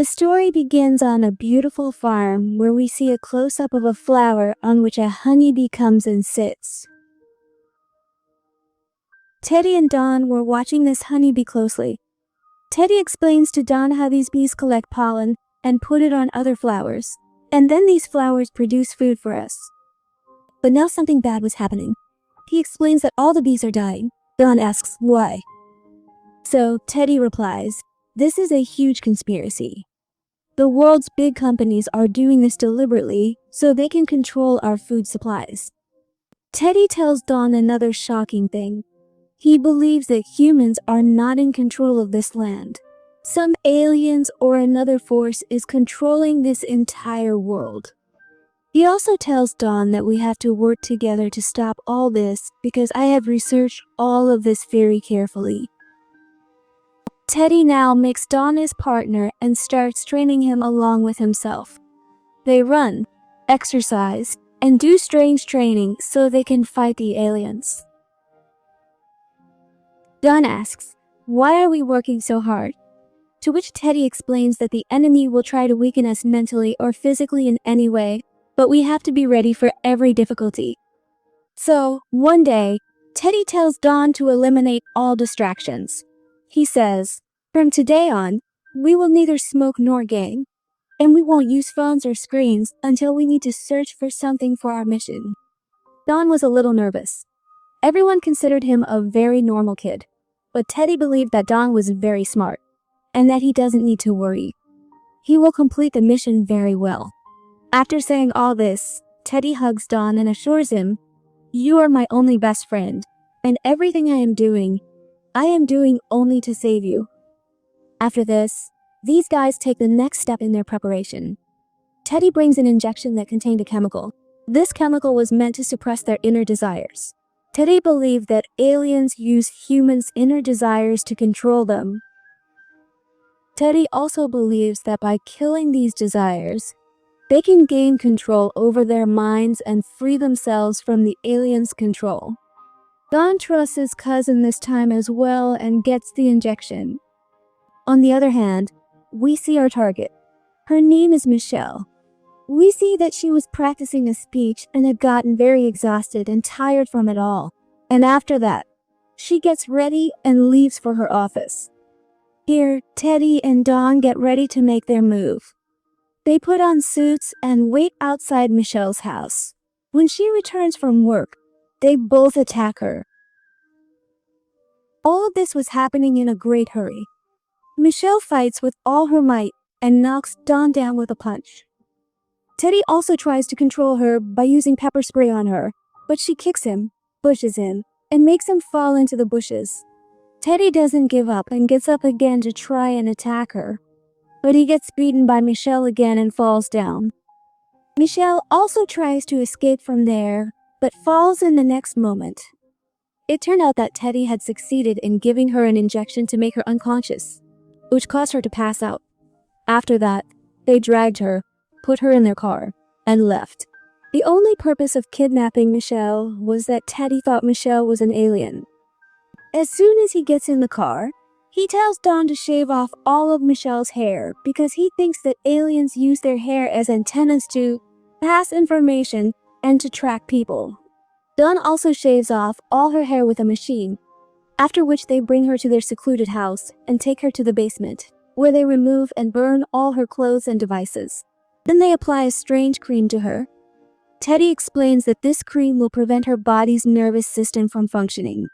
The story begins on a beautiful farm where we see a close-up of a flower on which a honeybee comes and sits. Teddy and Dawn were watching this honeybee closely. Teddy explains to Dawn how these bees collect pollen and put it on other flowers, and then these flowers produce food for us. But now something bad was happening. He explains that all the bees are dying. Dawn asks why. So Teddy replies, "This is a huge conspiracy. The world's big companies are doing this deliberately so they can control our food supplies." Teddy tells Dawn another shocking thing. He believes that humans are not in control of this land. Some aliens or another force is controlling this entire world. He also tells Dawn that we have to work together to stop all this because I have researched all of this very carefully. Teddy now makes Dawn his partner and starts training him along with himself. They run, exercise, and do strange training so they can fight the aliens. Dawn asks, "Why are we working so hard?" To which Teddy explains that the enemy will try to weaken us mentally or physically in any way, but we have to be ready for every difficulty. So, one day, Teddy tells Dawn to eliminate all distractions. He says, "From today on, we will neither smoke nor game, and we won't use phones or screens until we need to search for something for our mission." Dawn was a little nervous. Everyone considered him a very normal kid, but Teddy believed that Dawn was very smart, and that he doesn't need to worry. He will complete the mission very well. After saying all this, Teddy hugs Dawn and assures him, "You are my only best friend, and everything I am doing only to save you." After this, these guys take the next step in their preparation. Teddy brings an injection that contained a chemical. This chemical was meant to suppress their inner desires. Teddy believed that aliens use humans' inner desires to control them. Teddy also believes that by killing these desires, they can gain control over their minds and free themselves from the aliens' control. Dawn trusts his cousin this time as well and gets the injection. On the other hand, we see our target. Her name is Michelle. We see that she was practicing a speech and had gotten very exhausted and tired from it all. And after that, she gets ready and leaves for her office. Here, Teddy and Dawn get ready to make their move. They put on suits and wait outside Michelle's house. When she returns from work, they both attack her. All of this was happening in a great hurry. Michelle fights with all her might and knocks Dawn down with a punch. Teddy also tries to control her by using pepper spray on her, but she kicks him, pushes him, and makes him fall into the bushes. Teddy doesn't give up and gets up again to try and attack her, but he gets beaten by Michelle again and falls down. Michelle also tries to escape from there, but falls in the next moment. It turned out that Teddy had succeeded in giving her an injection to make her unconscious, which caused her to pass out. After that, they dragged her, put her in their car, and left. The only purpose of kidnapping Michelle was that Teddy thought Michelle was an alien. As soon as he gets in the car, he tells Dawn to shave off all of Michelle's hair because he thinks that aliens use their hair as antennas to pass information and to track people. Dawn also shaves off all her hair with a machine, after which they bring her to their secluded house and take her to the basement, where they remove and burn all her clothes and devices. Then they apply a strange cream to her. Teddy explains that this cream will prevent her body's nervous system from functioning.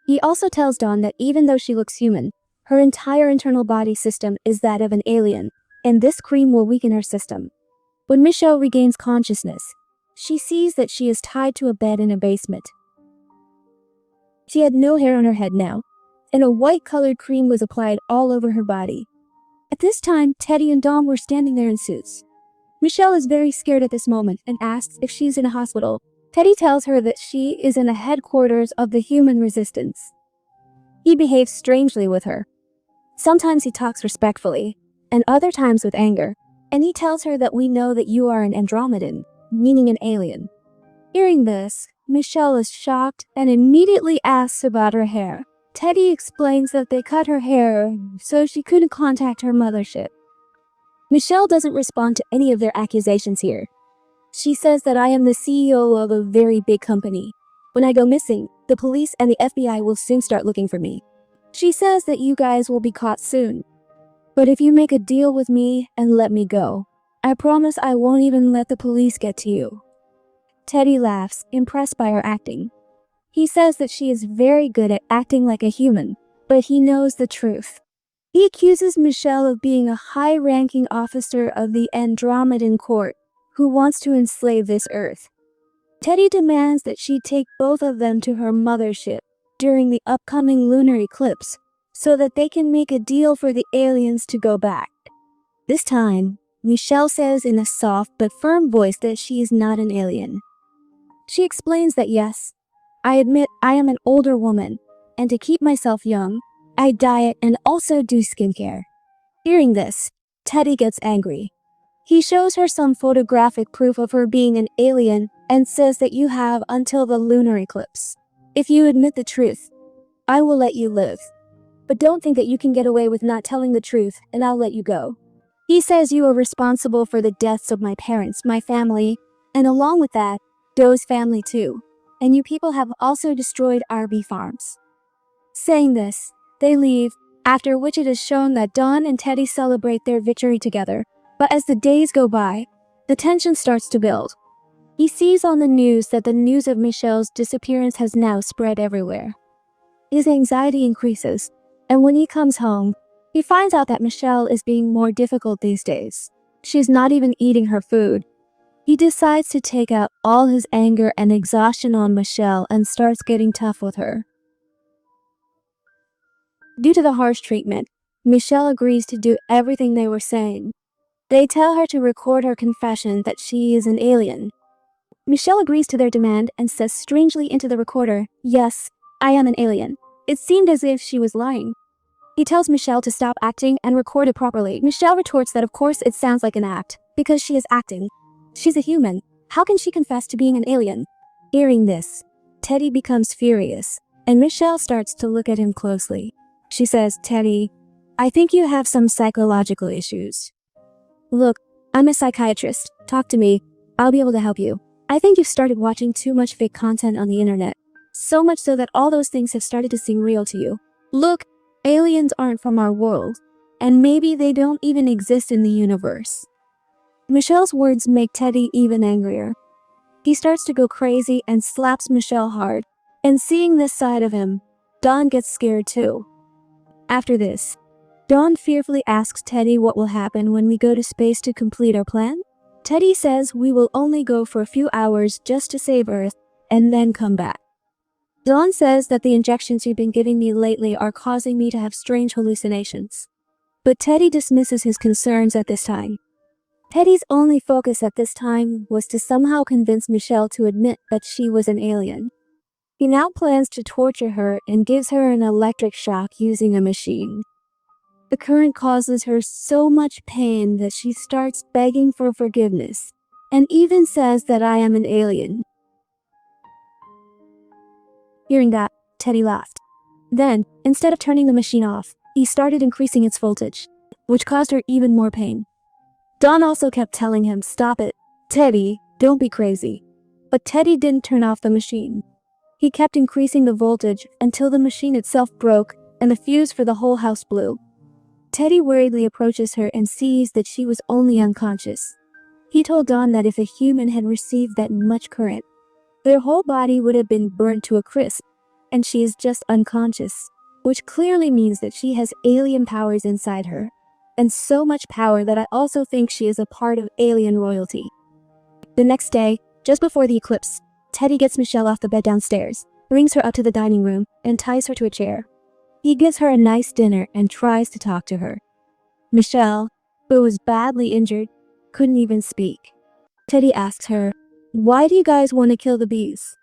He also tells Dawn that even though she looks human, her entire internal body system is that of an alien, and this cream will weaken her system. When Michelle regains consciousness, she sees that she is tied to a bed in a basement. She had no hair on her head now, and a white-colored cream was applied all over her body. At this time, Teddy and Dawn were standing there in suits. Michelle is very scared at this moment and asks if she's in a hospital. Teddy tells her that she is in a headquarters of the human resistance. He behaves strangely with her. Sometimes he talks respectfully, and other times with anger, and he tells her that we know that you are an Andromedan, meaning an alien. Hearing this, Michelle is shocked and immediately asks about her hair. Teddy explains that they cut her hair so she couldn't contact her mothership. Michelle doesn't respond to any of their accusations here. She says that I am the CEO of a very big company. When I go missing, the police and the FBI will soon start looking for me. She says that you guys will be caught soon. But if you make a deal with me and let me go, I promise I won't even let the police get to you. Teddy laughs, impressed by her acting. He says that she is very good at acting like a human, but he knows the truth. He accuses Michelle of being a high-ranking officer of the Andromedan court who wants to enslave this Earth. Teddy demands that she take both of them to her mothership during the upcoming lunar eclipse so that they can make a deal for the aliens to go back. This time, Michelle says in a soft but firm voice that she is not an alien. She explains that yes, I admit I am an older woman, and to keep myself young, I diet and also do skincare. Hearing this, Teddy gets angry. He shows her some photographic proof of her being an alien and says that you have until the lunar eclipse. If you admit the truth, I will let you live. But don't think that you can get away with not telling the truth and I'll let you go. He says you are responsible for the deaths of my parents, my family, and along with that, Doe's family too. And you people have also destroyed our bee farms. Saying this, they leave, after which it is shown that Dawn and Teddy celebrate their victory together. But as the days go by, the tension starts to build. He sees on the news that the news of Michelle's disappearance has now spread everywhere. His anxiety increases, and when he comes home, he finds out that Michelle is being more difficult these days. She's not even eating her food. He decides to take out all his anger and exhaustion on Michelle and starts getting tough with her. Due to the harsh treatment, Michelle agrees to do everything they were saying. They tell her to record her confession that she is an alien. Michelle agrees to their demand and says strangely into the recorder, "Yes, I am an alien." It seemed as if she was lying. He tells Michelle to stop acting and record it properly. Michelle retorts that of course it sounds like an act, because she is acting. She's a human. How can she confess to being an alien? Hearing this, Teddy becomes furious, and Michelle starts to look at him closely. She says, "Teddy, I think you have some psychological issues. Look, I'm a psychiatrist. Talk to me. I'll be able to help you. I think you've started watching too much fake content on the internet. So much so that all those things have started to seem real to you. Look, aliens aren't from our world, and maybe they don't even exist in the universe." Michelle's words make Teddy even angrier. He starts to go crazy and slaps Michelle hard, and seeing this side of him, Dawn gets scared too. After this, Dawn fearfully asks Teddy what will happen when we go to space to complete our plan. Teddy says we will only go for a few hours just to save Earth and then come back. Dawn says that the injections you've been giving me lately are causing me to have strange hallucinations. But Teddy dismisses his concerns at this time. Teddy's only focus at this time was to somehow convince Michelle to admit that she was an alien. He now plans to torture her and gives her an electric shock using a machine. The current causes her so much pain that she starts begging for forgiveness, and even says that I am an alien. Hearing that, Teddy laughed. Then, instead of turning the machine off, he started increasing its voltage, which caused her even more pain. Dawn also kept telling him, "Stop it, Teddy, don't be crazy." But Teddy didn't turn off the machine. He kept increasing the voltage until the machine itself broke and the fuse for the whole house blew. Teddy worriedly approaches her and sees that she was only unconscious. He told Dawn that if a human had received that much current, their whole body would have been burned to a crisp, and she is just unconscious, which clearly means that she has alien powers inside her. And so much power that I also think she is a part of alien royalty. The next day, just before the eclipse, Teddy gets Michelle off the bed downstairs, brings her up to the dining room, and ties her to a chair. He gives her a nice dinner and tries to talk to her. Michelle, who was badly injured, couldn't even speak. Teddy asks her, "Why do you guys want to kill the bees?"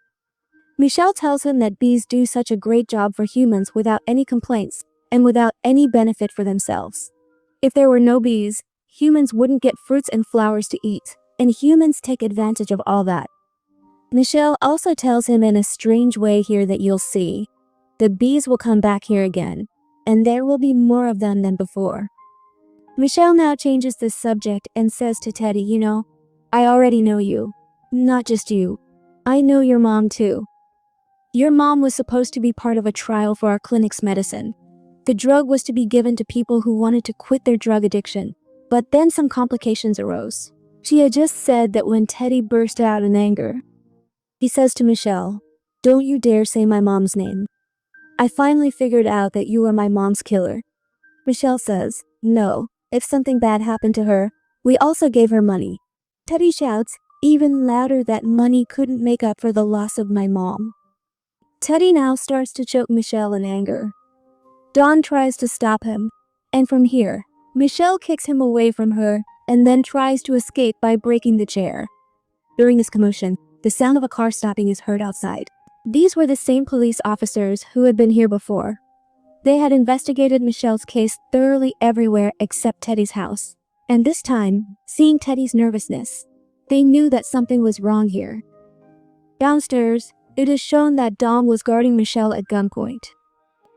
Michelle tells him that bees do such a great job for humans without any complaints and without any benefit for themselves. If there were no bees, humans wouldn't get fruits and flowers to eat, and humans take advantage of all that. Michelle also tells him in a strange way here that you'll see, the bees will come back here again, and there will be more of them than before. Michelle now changes the subject and says to Teddy, I already know you. Not just you. I know your mom too. Your mom was supposed to be part of a trial for our clinic's medicine. The drug was to be given to people who wanted to quit their drug addiction, but then some complications arose. She had just said that when Teddy burst out in anger. He says to Michelle, "Don't you dare say my mom's name. I finally figured out that you are my mom's killer." Michelle says, "No, if something bad happened to her, we also gave her money." Teddy shouts, even louder, that money couldn't make up for the loss of my mom. Teddy now starts to choke Michelle in anger. Dawn tries to stop him, and from here, Michelle kicks him away from her and then tries to escape by breaking the chair. During this commotion, the sound of a car stopping is heard outside. These were the same police officers who had been here before. They had investigated Michelle's case thoroughly everywhere except Teddy's house. And this time, seeing Teddy's nervousness, they knew that something was wrong here. Downstairs, it is shown that Dom was guarding Michelle at gunpoint.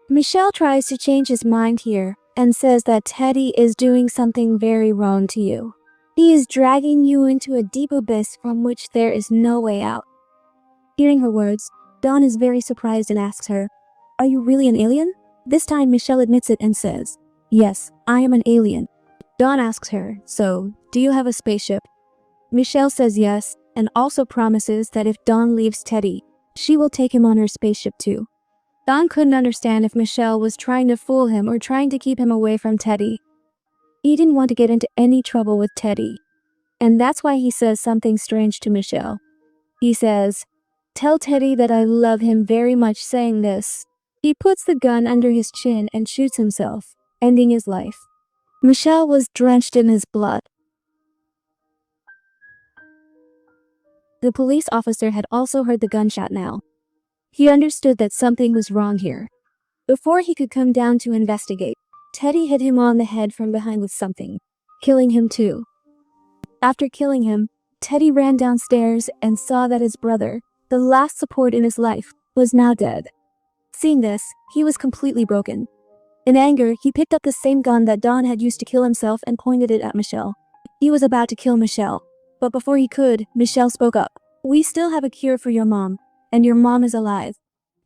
Michelle tries to change his mind here and says that Teddy is doing something very wrong to you. He is dragging you into a deep abyss from which there is no way out. Hearing her words, Dawn is very surprised and asks her, "Are you really an alien?" This time Michelle admits it and says, "Yes, I am an alien." Dawn asks her, "So, do you have a spaceship?" Michelle says yes, and also promises that if Dawn leaves Teddy, she will take him on her spaceship too. Dawn couldn't understand if Michelle was trying to fool him or trying to keep him away from Teddy. He didn't want to get into any trouble with Teddy, and that's why he says something strange to Michelle. He says, "Tell Teddy that I love him very much." Saying this, he puts the gun under his chin and shoots himself, ending his life. Michelle was drenched in his blood. The police officer had also heard the gunshot now. He understood that something was wrong here. Before he could come down to investigate, Teddy hit him on the head from behind with something, killing him too. After killing him, Teddy ran downstairs and saw that his brother, the last support in his life, was now dead. Seeing this, he was completely broken. In anger, he picked up the same gun that Dawn had used to kill himself and pointed it at Michelle. He was about to kill Michelle, but before he could, Michelle spoke up. "We still have a cure for your mom, and your mom is alive."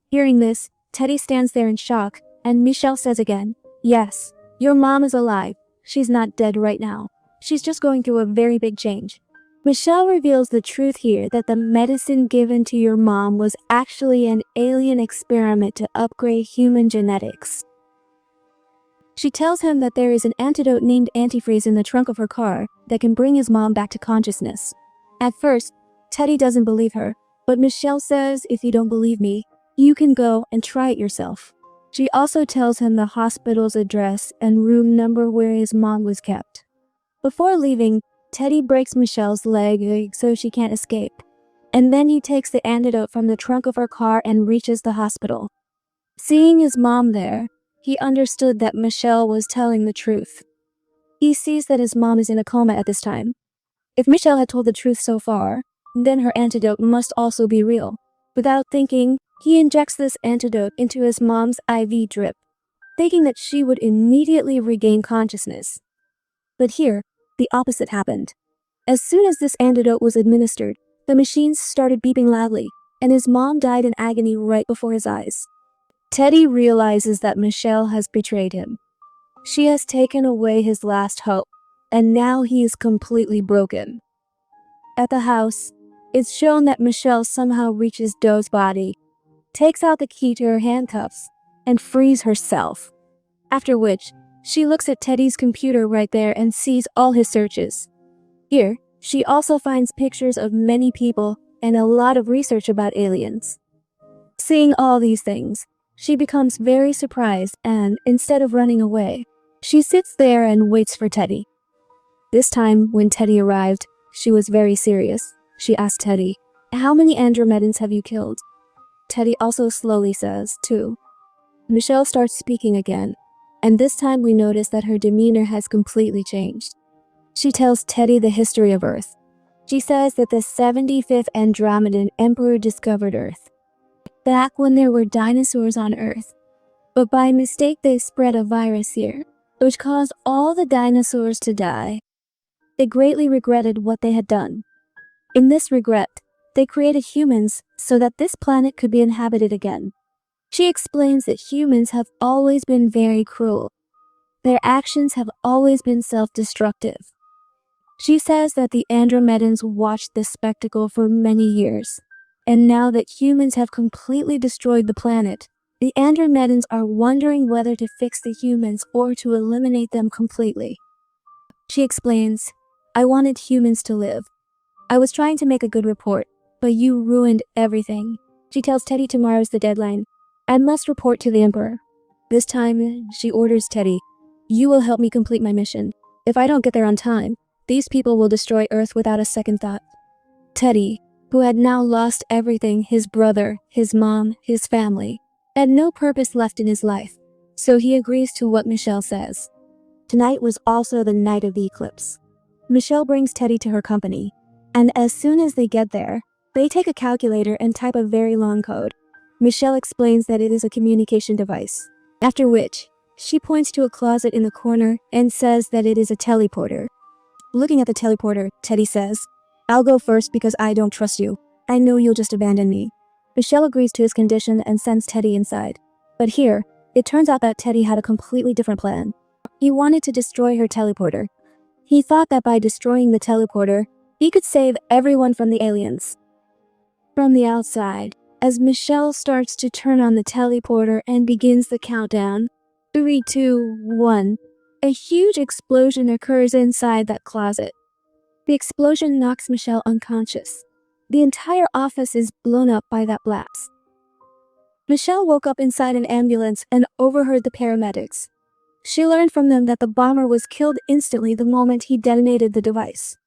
Hearing this, Teddy stands there in shock, and Michelle says again, "Yes, your mom is alive. She's not dead right now. She's just going through a very big change." Michelle reveals the truth here, that the medicine given to your mom was actually an alien experiment to upgrade human genetics. She tells him that there is an antidote named antifreeze in the trunk of her car that can bring his mom back to consciousness. At first, Teddy doesn't believe her, but Michelle says, "If you don't believe me, you can go and try it yourself." She also tells him the hospital's address and room number where his mom was kept. Before leaving, Teddy breaks Michelle's leg so she can't escape, and then he takes the antidote from the trunk of her car and reaches the hospital. Seeing his mom there, he understood that Michelle was telling the truth. He sees that his mom is in a coma at this time. If Michelle had told the truth so far, then her antidote must also be real. Without thinking, he injects this antidote into his mom's IV drip, thinking that she would immediately regain consciousness. But here, the opposite happened. As soon as this antidote was administered, the machines started beeping loudly, and his mom died in agony right before his eyes. Teddy realizes that Michelle has betrayed him. She has taken away his last hope, and now he is completely broken. At the house, it's shown that Michelle somehow reaches Doe's body, takes out the key to her handcuffs, and frees herself. After which, she looks at Teddy's computer right there and sees all his searches. Here, she also finds pictures of many people and a lot of research about aliens. Seeing all these things, she becomes very surprised and, instead of running away, she sits there and waits for Teddy. This time, when Teddy arrived, she was very serious. She asked Teddy, "How many Andromedans have you killed?" Teddy also slowly says, "2." Michelle starts speaking again, and this time we notice that her demeanor has completely changed. She tells Teddy the history of Earth. She says that the 75th Andromedan Emperor discovered Earth, back when there were dinosaurs on Earth. But by mistake they spread a virus here. which caused all the dinosaurs to die. They greatly regretted what they had done. In this regret, they created humans so that this planet could be inhabited again. She explains that humans have always been very cruel. Their actions have always been self-destructive. She says that the Andromedans watched this spectacle for many years, and now that humans have completely destroyed the planet, the Andromedans are wondering whether to fix the humans or to eliminate them completely. She explains, "I wanted humans to live. I was trying to make a good report, but you ruined everything." She tells Teddy tomorrow's the deadline. "I must report to the Emperor." This time, she orders Teddy, "You will help me complete my mission. If I don't get there on time, these people will destroy Earth without a second thought." Teddy, who had now lost everything, his brother, his mom, his family, had no purpose left in his life, so he agrees to what Michelle says. Tonight was also the night of the eclipse. Michelle brings Teddy to her company, and as soon as they get there, they take a calculator and type a very long code. Michelle explains that it is a communication device, after which, she points to a closet in the corner and says that it is a teleporter. Looking at the teleporter, Teddy says, "I'll go first because I don't trust you. I know you'll just abandon me." Michelle agrees to his condition and sends Teddy inside. But here, it turns out that Teddy had a completely different plan. He wanted to destroy her teleporter. He thought that by destroying the teleporter, he could save everyone from the aliens. From the outside, as Michelle starts to turn on the teleporter and begins the countdown, 3, 2, 1, a huge explosion occurs inside that closet. The explosion knocks Michelle unconscious. The entire office is blown up by that blast. Michelle woke up inside an ambulance and overheard the paramedics. She learned from them that the bomber was killed instantly the moment he detonated the device.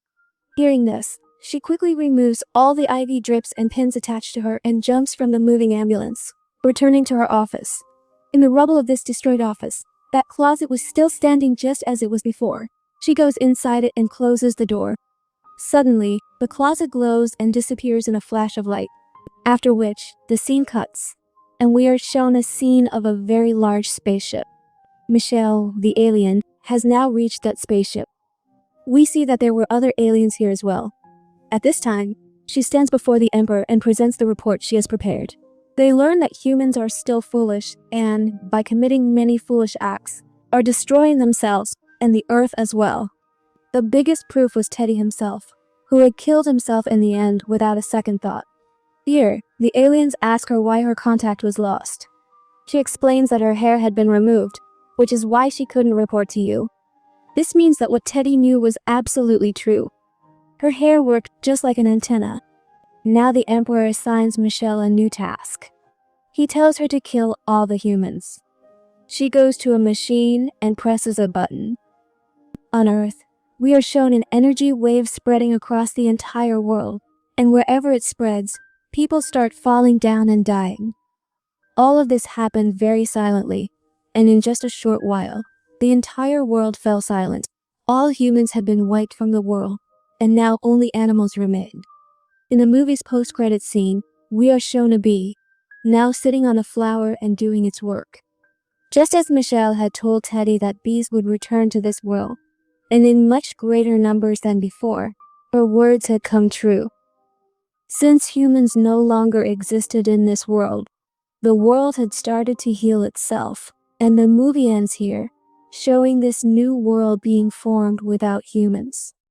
Hearing this, she quickly removes all the IV drips and pins attached to her and jumps from the moving ambulance, returning to her office. In the rubble of this destroyed office, that closet was still standing just as it was before. She goes inside it and closes the door. Suddenly, the closet glows and disappears in a flash of light, after which, the scene cuts, and we are shown a scene of a very large spaceship. Michelle, the alien, has now reached that spaceship. We see that there were other aliens here as well. At this time, she stands before the Emperor and presents the report she has prepared. They learn that humans are still foolish and, by committing many foolish acts, are destroying themselves and the Earth as well. The biggest proof was Teddy himself, who had killed himself in the end without a second thought. Here, the aliens ask her why her contact was lost. She explains that her hair had been removed, which is why she couldn't report to you. This means that what Teddy knew was absolutely true. Her hair worked just like an antenna. Now the Emperor assigns Michelle a new task. He tells her to kill all the humans. She goes to a machine and presses a button. On Earth, we are shown an energy wave spreading across the entire world, and wherever it spreads, people start falling down and dying. All of this happened very silently, and in just a short while, the entire world fell silent. All humans had been wiped from the world, and now only animals remained. In the movie's post-credits scene, we are shown a bee, now sitting on a flower and doing its work. Just as Michelle had told Teddy that bees would return to this world, and in much greater numbers than before, her words had come true. Since humans no longer existed in this world, the world had started to heal itself, and the movie ends here, showing this new world being formed without humans.